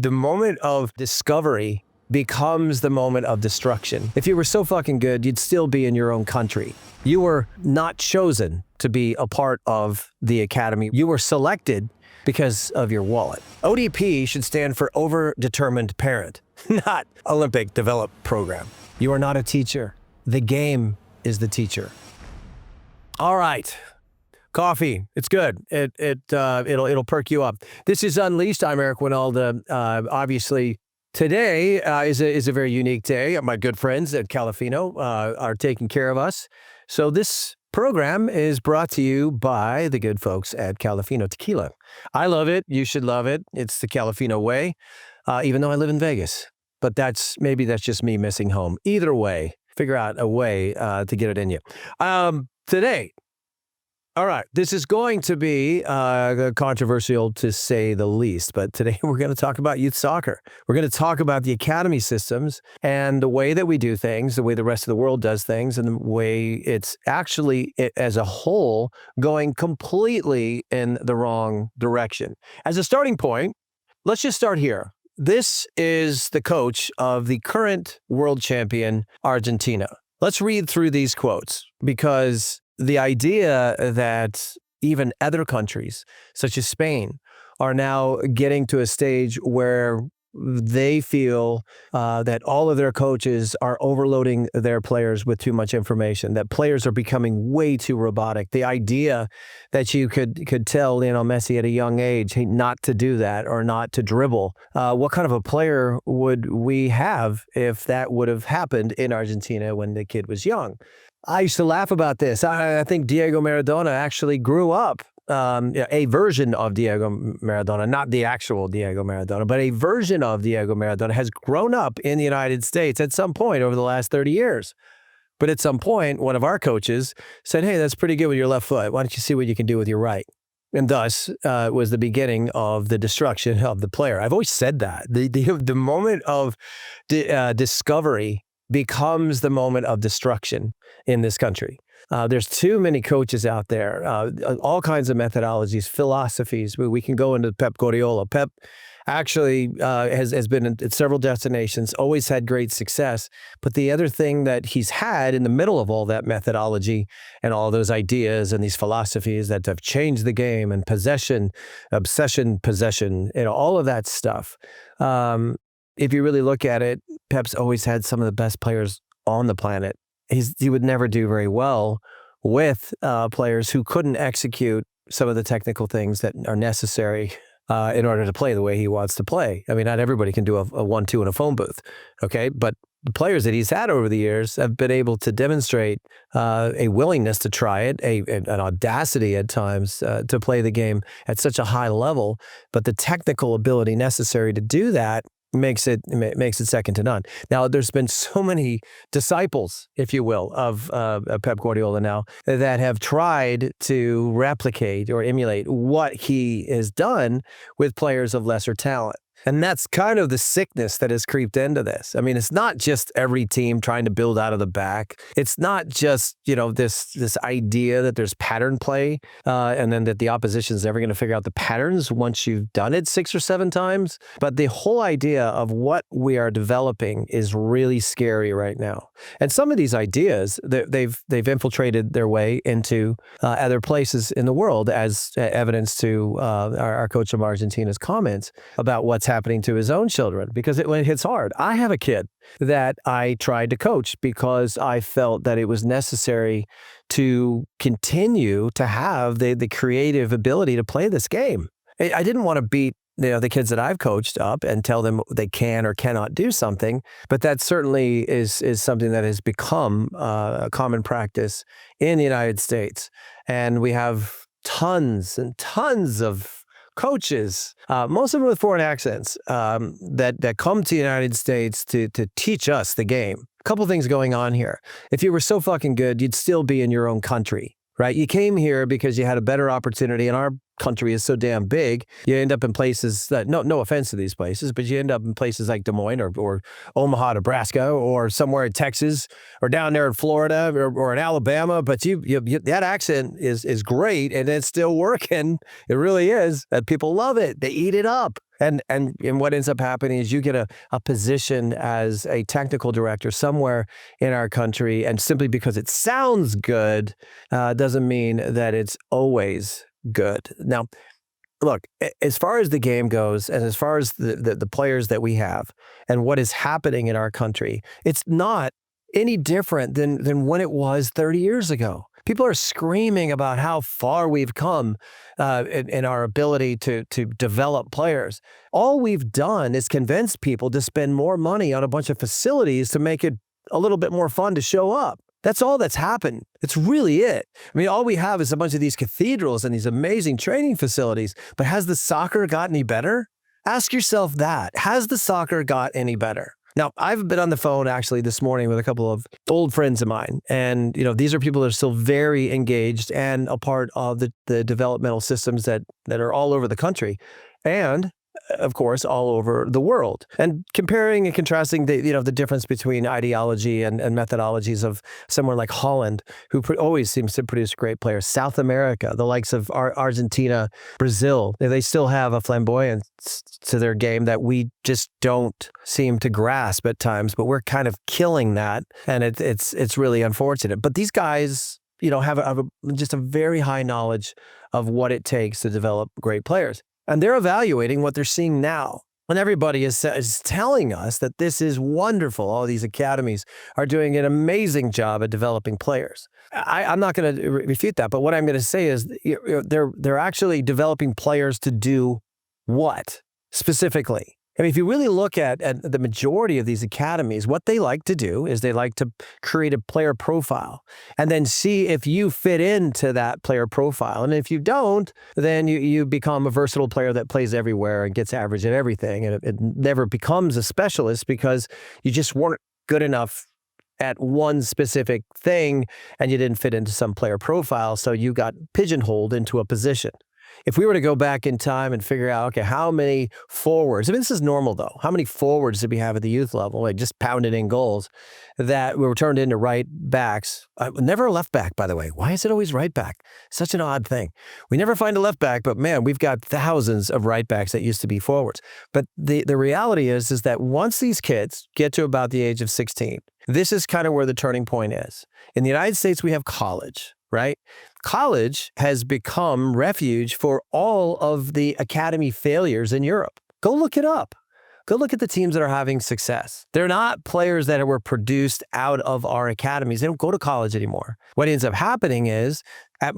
the moment of discovery becomes the moment of destruction. If you were so fucking good, you'd still be in your own country. You were not chosen to be a part of the academy. You were selected because of your wallet. ODP should stand for Overdetermined Parent, not Olympic Developed Program. You are not a teacher. The game is the teacher. All right. Coffee. It's good. It'll perk you up. This is Unleashed. I'm Eric Wynalda. Obviously, today is a very unique day. My good friends at Calafino are taking care of us. So this program is brought to you by the good folks at Calafino Tequila. I love it. You should love it. It's the Calafino way, even though I live in Vegas. But maybe that's just me missing home. Either way, figure out a way to get it in you. Today, all right, this is going to be controversial to say the least, but today we're going to talk about youth soccer. We're going to talk about the academy systems and the way that we do things, the way the rest of the world does things, and the way it's actually, as a whole, going completely in the wrong direction. As a starting point, let's just start here. This is the coach of the current world champion, Argentina. Let's read through these quotes, because the idea that even other countries, such as Spain, are now getting to a stage where they feel that all of their coaches are overloading their players with too much information, that players are becoming way too robotic. The idea that you could tell Lionel Messi at a young age, hey, not to do that or not to dribble. What kind of a player would we have if that would have happened in Argentina when the kid was young? I used to laugh about this. I think Diego Maradona actually grew up, a version of Diego Maradona, not the actual Diego Maradona, but a version of Diego Maradona has grown up in the United States at some point over the last 30 years. But at some point, one of our coaches said, hey, that's pretty good with your left foot. Why don't you see what you can do with your right? And thus was the beginning of the destruction of the player. I've always said that. The moment of discovery becomes the moment of destruction in this country. There's too many coaches out there, all kinds of methodologies, philosophies. We can go into Pep Guardiola. Pep actually has been at several destinations, always had great success. But the other thing that he's had in the middle of all that methodology and all those ideas and these philosophies that have changed the game and possession, obsession, possession, all of that stuff. If you really look at it, Pep's always had some of the best players on the planet. He would never do very well with players who couldn't execute some of the technical things that are necessary in order to play the way he wants to play. I mean, not everybody can do a 1-2 in a phone booth, okay? But the players that he's had over the years have been able to demonstrate a willingness to try it, an audacity at times to play the game at such a high level. But the technical ability necessary to do that makes it second to none. Now, there's been so many disciples, if you will, of Pep Guardiola now that have tried to replicate or emulate what he has done with players of lesser talent. And that's kind of the sickness that has creeped into this. I mean, it's not just every team trying to build out of the back. It's not just, this idea that there's pattern play and then that the opposition is never going to figure out the patterns once you've done it 6 or 7 times. But the whole idea of what we are developing is really scary right now. And some of these ideas, they've infiltrated their way into other places in the world, as evidence to our coach from Argentina's comments about what's happening to his own children, because it hits hard. I have a kid that I tried to coach because I felt that it was necessary to continue to have the creative ability to play this game. I didn't want to beat the kids that I've coached up and tell them they can or cannot do something, but that certainly is something that has become a common practice in the United States. And we have tons and tons of coaches, most of them with foreign accents, that come to the United States to teach us the game. A couple things going on here. If you were so fucking good, you'd still be in your own country, right? You came here because you had a better opportunity, and our country is so damn big, you end up in places that, no offense to these places, but you end up in places like Des Moines or Omaha, Nebraska, or somewhere in Texas, or down there in Florida, or in Alabama. But that accent is great, and it's still working. It really is. And people love it. They eat it up. And what ends up happening is you get a position as a technical director somewhere in our country, and simply because it sounds good doesn't mean that it's always good. Now, look, as far as the game goes, and as far as the players that we have and what is happening in our country, it's not any different than when it was 30 years ago. People are screaming about how far we've come in our ability to develop players. All we've done is convince people to spend more money on a bunch of facilities to make it a little bit more fun to show up. That's all that's happened. It's really it. I mean, all we have is a bunch of these cathedrals and these amazing training facilities. But has the soccer got any better? Ask yourself that. Has the soccer got any better? Now, I've been on the phone actually this morning with a couple of old friends of mine. And, these are people that are still very engaged and a part of the developmental systems that are all over the country. And of course, all over the world. And comparing and contrasting the difference between ideology and methodologies of someone like Holland, who always seems to produce great players. South America, the likes of Argentina, Brazil, they still have a flamboyance to their game that we just don't seem to grasp at times, but we're kind of killing that. And it's really unfortunate. But these guys, have just a very high knowledge of what it takes to develop great players. And they're evaluating what they're seeing now. And everybody is telling us that this is wonderful. All these academies are doing an amazing job at developing players. I'm not going to refute that, but what I'm going to say is they're actually developing players to do what specifically? I mean, if you really look at the majority of these academies, what they like to do is they like to create a player profile and then see if you fit into that player profile. And if you don't, then you become a versatile player that plays everywhere and gets average at everything. And it never becomes a specialist because you just weren't good enough at one specific thing and you didn't fit into some player profile. So you got pigeonholed into a position. If we were to go back in time and figure out, okay, how many forwards, I mean, this is normal though, how many forwards did we have at the youth level, like just pounded in goals, that were turned into right backs? Never a left back, by the way. Why is it always right back? Such an odd thing. We never find a left back, but man, we've got thousands of right backs that used to be forwards. But the reality is that once these kids get to about the age of 16, this is kind of where the turning point is. In the United States, we have college, right? College has become refuge for all of the academy failures in Europe. Go look it up. Go look at the teams that are having success. They're not players that were produced out of our academies. They don't go to college anymore. What ends up happening is,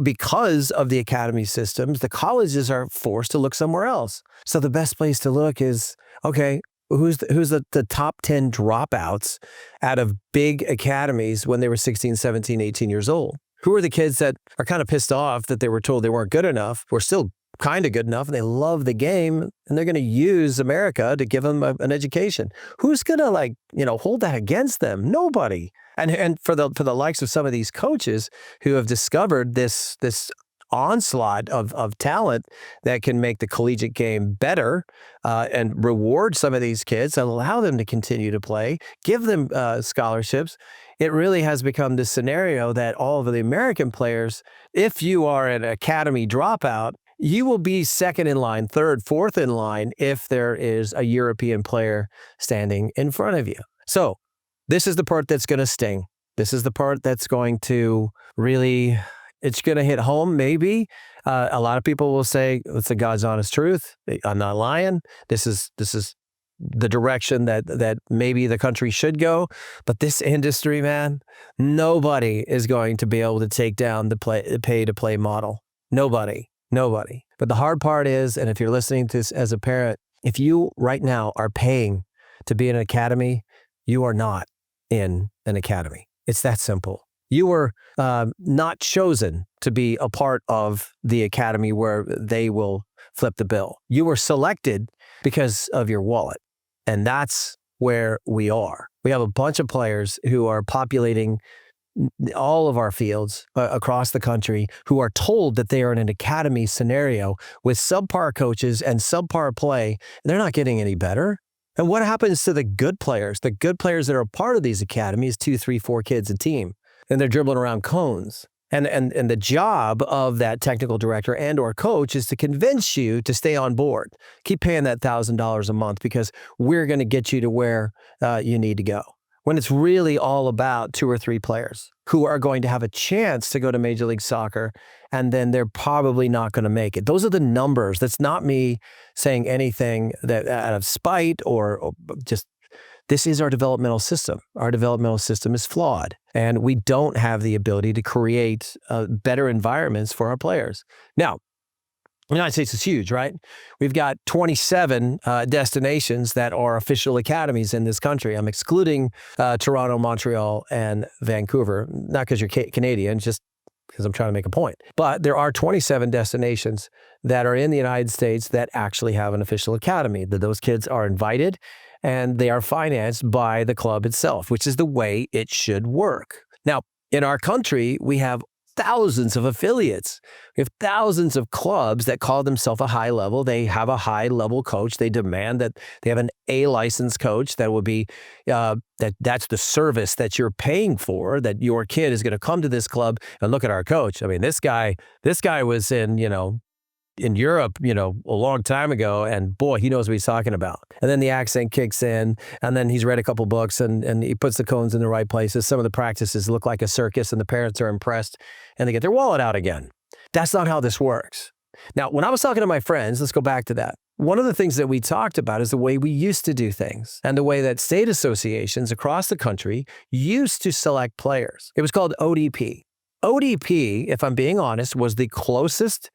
because of the academy systems, the colleges are forced to look somewhere else. So the best place to look is, okay, who's the top 10 dropouts out of big academies when they were 16, 17, 18 years old? Who are the kids that are kind of pissed off that they were told they weren't good enough, were still kind of good enough, and they love the game, and they're going to use America to give them an education? Who's going to hold that against them? Nobody. And for the likes of some of these coaches who have discovered this onslaught of talent that can make the collegiate game better and reward some of these kids, allow them to continue to play, give them scholarships. It really has become this scenario that all of the American players, if you are an academy dropout, you will be second in line, third, fourth in line if there is a European player standing in front of you. So this is the part that's going to sting. This is the part that's going to really, it's going to hit home maybe. A lot of people will say, it's the God's honest truth. I'm not lying. This is the direction that maybe the country should go. But this industry, man, nobody is going to be able to take down the pay-to-play model. Nobody. But the hard part is, and if you're listening to this as a parent, if you right now are paying to be in an academy, you are not in an academy. It's that simple. You were not chosen to be a part of the academy where they will flip the bill. You were selected because of your wallet. And that's where we are. We have a bunch of players who are populating all of our fields across the country who are told that they are in an academy scenario with subpar coaches and subpar play. They're not getting any better. And what happens to the good players? The good players that are part of these academies, 2, 3, 4 kids a team, and they're dribbling around cones. And the job of that technical director and or coach is to convince you to stay on board. Keep paying that $1,000 a month because we're going to get you to where you need to go. When it's really all about 2 or 3 players who are going to have a chance to go to Major League Soccer, and then they're probably not going to make it. Those are the numbers. That's not me saying anything that out of spite or just, this is our developmental system. Our developmental system is flawed, and we don't have the ability to create better environments for our players. Now, the United States is huge, right? We've got 27 destinations that are official academies in this country. I'm excluding Toronto, Montreal, and Vancouver, not because you're Canadian, just because I'm trying to make a point. But there are 27 destinations that are in the United States that actually have an official academy, that those kids are invited and they are financed by the club itself, which is the way it should work. Now, in our country, we have thousands of affiliates. We have thousands of clubs that call themselves a high level. They have a high level coach. They demand that they have an A licensed coach that would be, that's the service that you're paying for, that your kid is going to come to this club and look at our coach. I mean, this guy was in Europe, a long time ago, and boy, he knows what he's talking about. And then the accent kicks in, and then he's read a couple books, and he puts the cones in the right places. Some of the practices look like a circus, and the parents are impressed, and they get their wallet out again. That's not how this works. Now, when I was talking to my friends, let's go back to that. One of the things that we talked about is the way we used to do things and the way that state associations across the country used to select players. It was called ODP. ODP, if I'm being honest, was the closest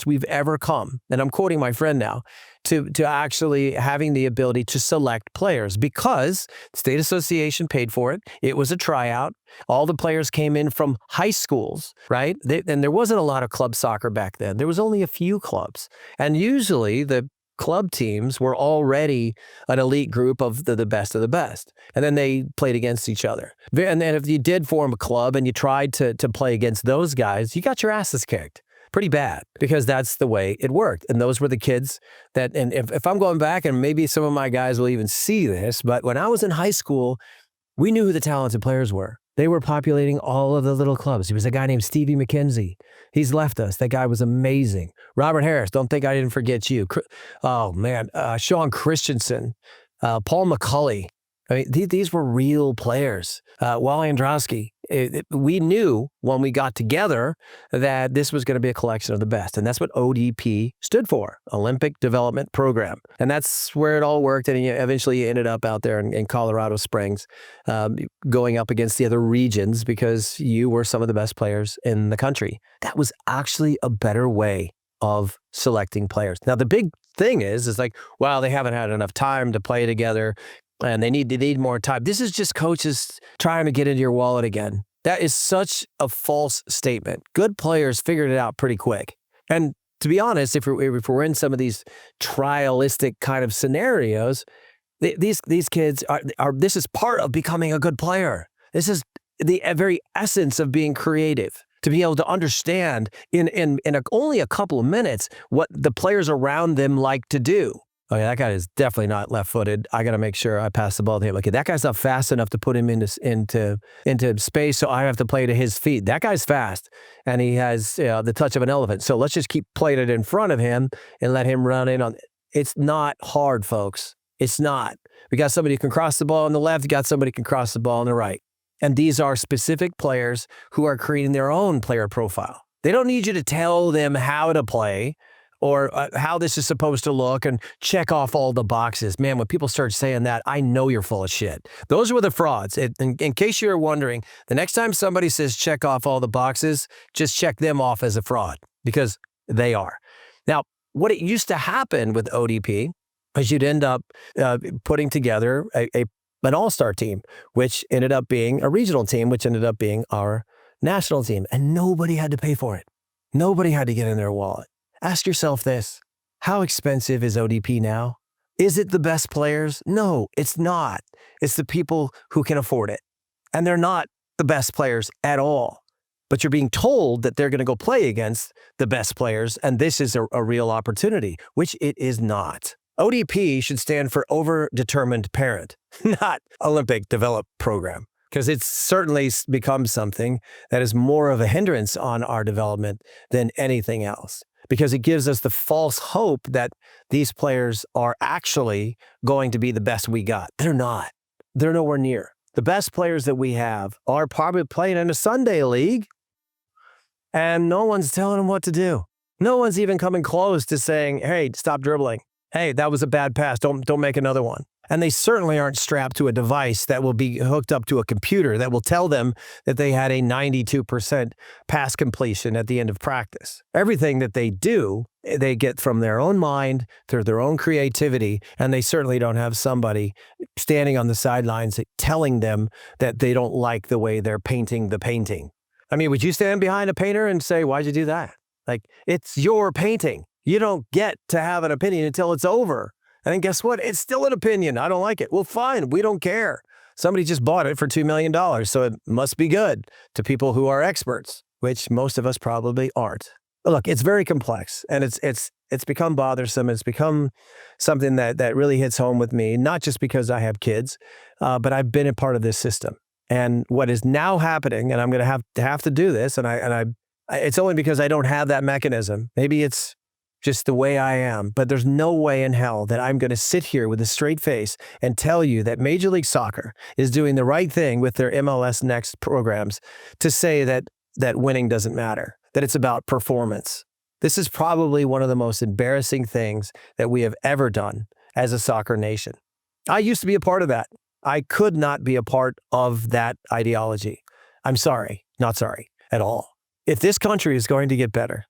we've ever come, and I'm quoting my friend now, to actually having the ability to select players because state association paid for it. It was a tryout. All the players came in from high schools, right? And there wasn't a lot of club soccer back then. There was only a few clubs. And usually the club teams were already an elite group of the best of the best. And then they played against each other. And then if you did form a club and you tried to play against those guys, you got your asses kicked pretty bad because that's the way it worked. And those were the kids that, and if I'm going back, and maybe some of my guys will even see this, but when I was in high school, we knew who the talented players were. They were populating all of the little clubs. He was a guy named Stevie McKenzie. He's left us. That guy was amazing. Robert Harris, don't think I didn't forget you. Oh, man. Sean Christensen, Paul McCulley. I mean, these were real players. Wally Androsky. We knew when we got together that this was going to be a collection of the best. And that's what ODP stood for, Olympic Development Program. And that's where it all worked. And eventually you ended up out there in Colorado Springs, going up against the other regions because you were some of the best players in the country. That was actually a better way of selecting players. Now, the big thing is like, well, they haven't had enough time to play together, and they need more time. This is just coaches trying to get into your wallet again. That is such a false statement. Good players figured it out pretty quick. And to be honest, if we're in some of these trialistic kind of scenarios, these kids are. This is part of becoming a good player. This is the very essence of being creative. To be able to understand in only a couple of minutes what the players around them like to do. Okay, that guy is definitely not left-footed. I got to make sure I pass the ball to him. Okay, that guy's not fast enough to put him into space, so I have to play to his feet. That guy's fast, and he has the touch of an elephant. So let's just keep playing it in front of him and let him run in on. It's not hard, folks. It's not. We got somebody who can cross the ball on the left. You got somebody who can cross the ball on the right. And these are specific players who are creating their own player profile. They don't need you to tell them how to play or how this is supposed to look and check off all the boxes. Man, when people start saying that, I know you're full of shit. Those were the frauds. In case you're wondering, the next time somebody says check off all the boxes, just check them off as a fraud because they are. Now, what it used to happen with ODP is you'd end up putting together an all-star team, which ended up being a regional team, which ended up being our national team. And nobody had to pay for it. Nobody had to get in their wallet. Ask yourself this, how expensive is ODP now? Is it the best players? No, it's not. It's the people who can afford it. And they're not the best players at all. But you're being told that they're going to go play against the best players, and this is a real opportunity, which it is not. ODP should stand for Over-Determined Parent, not Olympic Developed Program, because it's certainly become something that is more of a hindrance on our development than anything else, because it gives us the false hope that these players are actually going to be the best we got. They're not. They're nowhere near. The best players that we have are probably playing in a Sunday league, and no one's telling them what to do. No one's even coming close to saying, hey, stop dribbling. Hey, that was a bad pass. Don't make another one. And they certainly aren't strapped to a device that will be hooked up to a computer that will tell them that they had a 92% pass completion at the end of practice. Everything that they do, they get from their own mind, through their own creativity, and they certainly don't have somebody standing on the sidelines telling them that they don't like the way they're painting the painting. I mean, would you stand behind a painter and say, why'd you do that? Like, it's your painting. You don't get to have an opinion until it's over. And then guess what? It's still an opinion. I don't like it. Well, fine. We don't care. Somebody just bought it for $2 million, so it must be good to people who are experts, which most of us probably aren't. But look, it's very complex, and it's become bothersome. It's become something that really hits home with me, not just because I have kids, but I've been a part of this system. And what is now happening, and I'm going to have to do this, and it's only because I don't have that mechanism. Maybe it's just the way I am, but there's no way in hell that I'm going to sit here with a straight face and tell you that Major League Soccer is doing the right thing with their MLS Next programs to say that winning doesn't matter, that it's about performance. This is probably one of the most embarrassing things that we have ever done as a soccer nation. I used to be a part of that. I could not be a part of that ideology. I'm sorry, not sorry at all. If this country is going to get better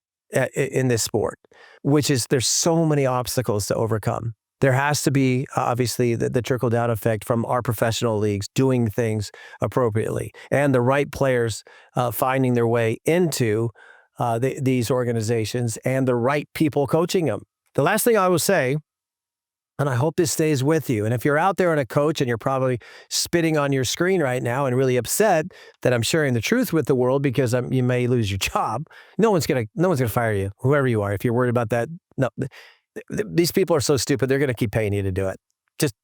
in this sport, which is there's so many obstacles to overcome, there has to be obviously the trickle-down effect from our professional leagues doing things appropriately and the right players finding their way into these organizations and the right people coaching them. The last thing I will say, and I hope this stays with you, and if you're out there and a coach and you're probably spitting on your screen right now and really upset that I'm sharing the truth with the world because you may lose your job, no one's gonna fire you, whoever you are. If you're worried about that, no, these people are so stupid, they're gonna keep paying you to do it. Just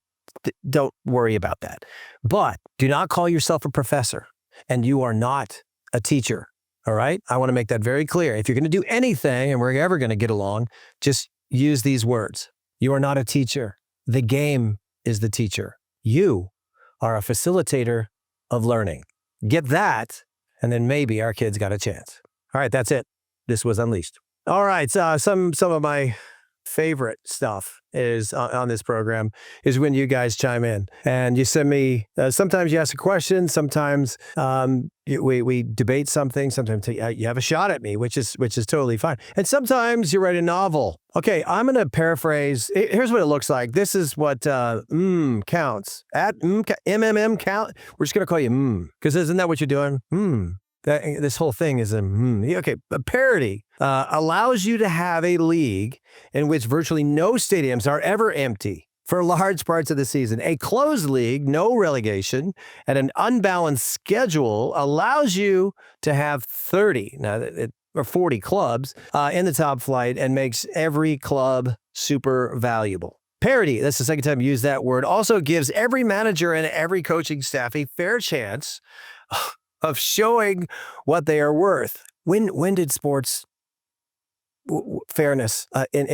don't worry about that. But do not call yourself a professor, and you are not a teacher, all right? I wanna make that very clear. If you're gonna do anything and we're ever gonna get along, just use these words. You are not a teacher. The game is the teacher. You are a facilitator of learning. Get that, and then maybe our kids got a chance. All right, that's it. This was Unleashed. All right, some of my favorite stuff is on this program is when you guys chime in and you send me, sometimes you ask a question, sometimes we debate something, sometimes you have a shot at me, which is totally fine. And sometimes you write a novel. Okay, I'm going to paraphrase. Here's what it looks like. This is what counts. At MMM count. We're just going to call you because isn't that what you're doing? This whole thing is okay. A parody allows you to have a league in which virtually no stadiums are ever empty for large parts of the season. A closed league, no relegation, and an unbalanced schedule allows you to have 30 or 40 clubs in the top flight and makes every club super valuable. Parody, that's the second time you use that word, also gives every manager and every coaching staff a fair chance of showing what they are worth. When did sports fairness in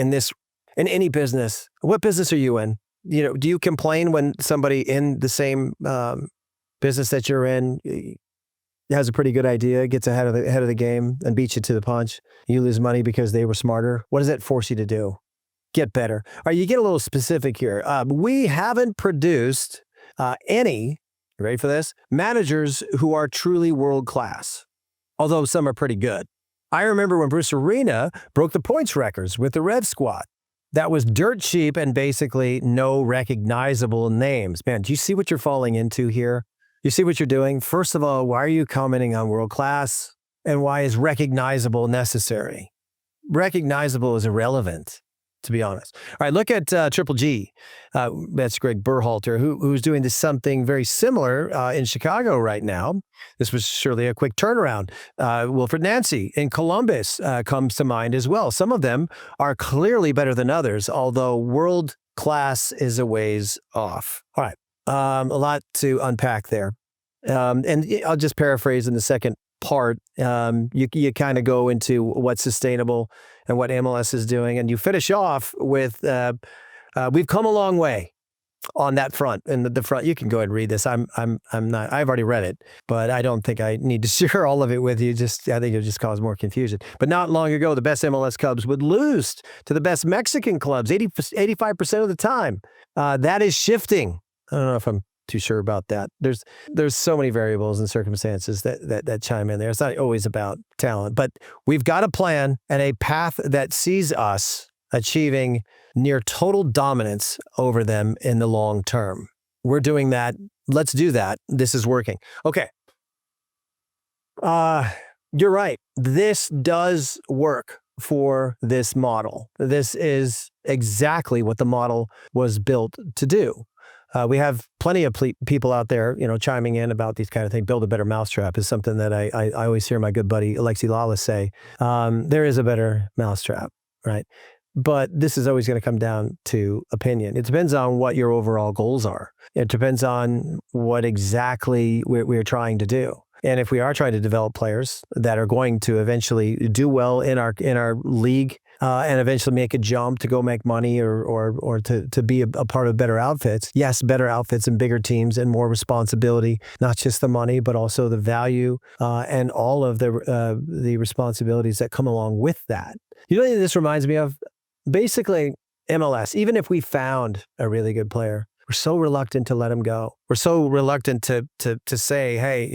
any business? What business are you in? Do you complain when somebody in the same business that you're in has a pretty good idea, gets ahead of the game and beats you to the punch? You lose money because they were smarter. What does that force you to do? Get better. All right, you get a little specific here. We haven't produced any. You ready for this? Managers who are truly world-class, although some are pretty good. I remember when Bruce Arena broke the points records with the Red Squad. That was dirt cheap and basically no recognizable names. Man, do you see what you're falling into here? You see what you're doing? First of all, why are you commenting on world-class? And why is recognizable necessary? Recognizable is irrelevant to be honest. All right, look at Triple G. That's Greg Berhalter, who's doing something very similar in Chicago right now. This was surely a quick turnaround. Wilfred Nancy in Columbus comes to mind as well. Some of them are clearly better than others, although world class is a ways off. All right, a lot to unpack there. And I'll just paraphrase in the second part. You kind of go into what's sustainable and what MLS is doing, and you finish off with we've come a long way on that front. And the front, you can go ahead and read this. I'm not. I've already read it, but I don't think I need to share all of it with you. I think it'll just cause more confusion. But not long ago, the best MLS clubs would lose to the best Mexican clubs 85% of the time. That is shifting. I don't know if I'm too sure about that. There's so many variables and circumstances that chime in there. It's not always about talent, but we've got a plan and a path that sees us achieving near total dominance over them in the long term. We're doing that. Let's do that. This is working. Okay. You're right. This does work for this model. This is exactly what the model was built to do. We have plenty of people out there, chiming in about these kind of things. Build a better mousetrap is something that I always hear my good buddy Alexi Lawless say. There is a better mousetrap, right? But this is always going to come down to opinion. It depends on what your overall goals are. It depends on what exactly we're trying to do. And if we are trying to develop players that are going to eventually do well in our league, and eventually make a jump to go make money or to be a part of better outfits. Yes, better outfits and bigger teams and more responsibility, not just the money, but also the value and all of the responsibilities that come along with that. You know what this reminds me of? Basically, MLS, even if we found a really good player, we're so reluctant to let him go. We're so reluctant to say, hey,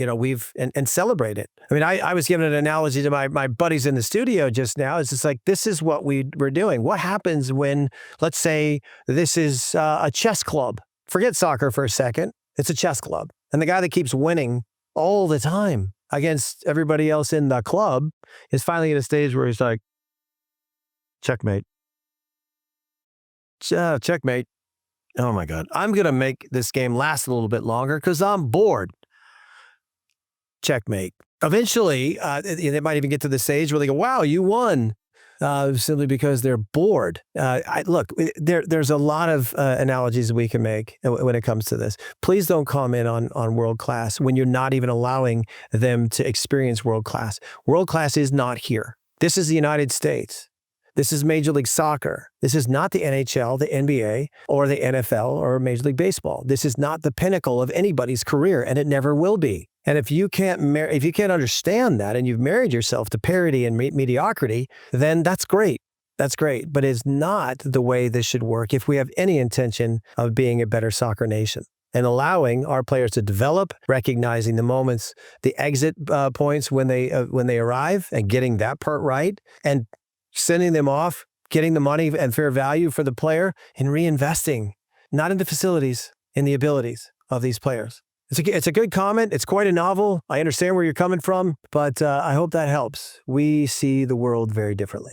and celebrate it. I mean, I was giving an analogy to my buddies in the studio just now. It's just like, this is what we're doing. What happens when, let's say, this is a chess club? Forget soccer for a second. It's a chess club. And the guy that keeps winning all the time against everybody else in the club is finally at a stage where he's like, checkmate. Checkmate. Oh my God. I'm going to make this game last a little bit longer because I'm bored. Checkmate. Eventually, they might even get to the stage where they go, wow, you won. Simply because they're bored. Look, there's a lot of analogies we can make when it comes to this. Please don't comment on world class when you're not even allowing them to experience world class. World class is not here. This is the United States. This is Major League Soccer. This is not the NHL, the NBA, or the NFL, or Major League Baseball. This is not the pinnacle of anybody's career, and it never will be. And if you can't understand that, and you've married yourself to parity and mediocrity, then that's great. That's great. But it's not the way this should work if we have any intention of being a better soccer nation. And allowing our players to develop, recognizing the moments, the exit points when they arrive, and getting that part right, and sending them off, getting the money and fair value for the player, and reinvesting, not into facilities, in the abilities of these players. It's a good comment. It's quite a novel. I understand where you're coming from, but I hope that helps. We see the world very differently.